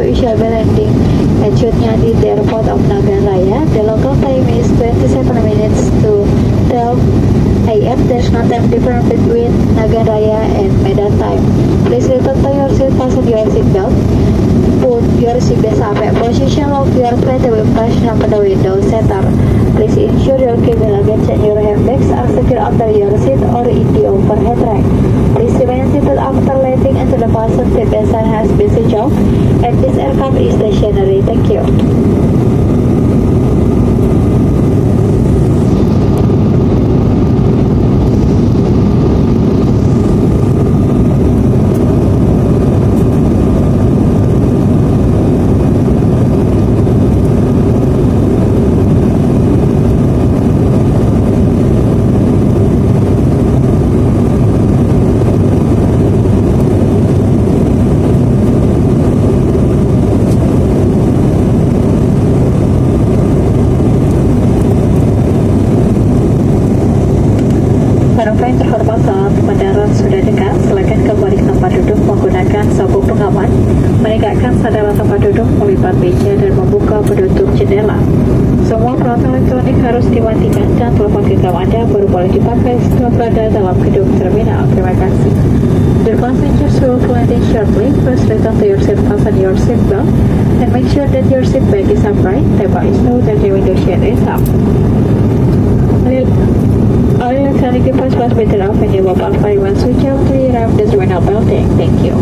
you shall be landing at Chutnya di the airport of Nagan Raya. The local time is 27 minutes to 12 a.m. There's no time difference between Nagan Raya and Medan time. Please return to your seat, fasten your seatbelt, put your seatbelt up at position, lock your tray table brush open the window center. Please ensure your cabin luggage and your handbags are secure under your seat or in the overhead rack. Please remain seated after landing until the fasten seatbelt sign has been switched off and this aircraft is stationary. Thank you. Penumpang terhormat, saat pendaratan sudah dekat, silakan kembali ke tempat duduk menggunakan sabuk pengaman, meninggalkan sandal tempat duduk, melipat meja dan membuka penutup jendela. Semua peralatan elektronik harus dimatikan dan telepon genggam Anda baru boleh dipakai setelah berada dalam gedung terminal. Terima kasih. The passengers will be landing shortly. First return to your seat, fasten your seat belt, and make sure that your seat bag is upright, table is low, and the window shade is up. All electronic devices must be turned off and your mobile phone when switch off to arrive at the terminal building. Thank you.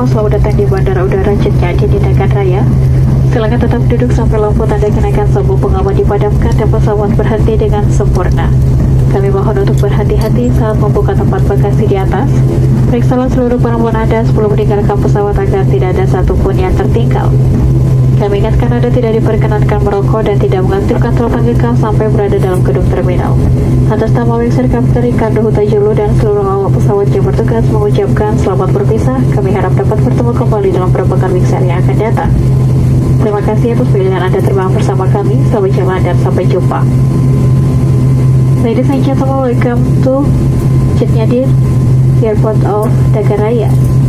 semua, selamat datang di Bandara Udara Cetnyadi di Nagan Raya. Silakan tetap duduk sampai lampu tanda kenaikan sabuk pengaman dipadamkan dan pesawat berhenti dengan sempurna. Kami mohon untuk berhati-hati saat membuka tempat bagasi di atas. Periksalah seluruh barang Anda sebelum meninggalkan pesawat agar tidak ada satupun yang tertinggal. Kami ingatkan Anda tidak diperkenankan merokok dan tidak mengaktifkan telepon genggam sampai berada dalam gedung terminal. Atas nama Wing Sir Kapten Ricardo Hutajulu dan seluruh awak pesawat yang bertugas mengucapkan selamat berpisah. Kami harap dapat bertemu kembali dalam beberapa Wing Sir yang akan datang. Terima kasih atas pilihan Anda terbang bersama kami. Selamat jalan dan sampai jumpa. Ladies and gentlemen, welcome to Cetnyadi Airport of Nagan Raya.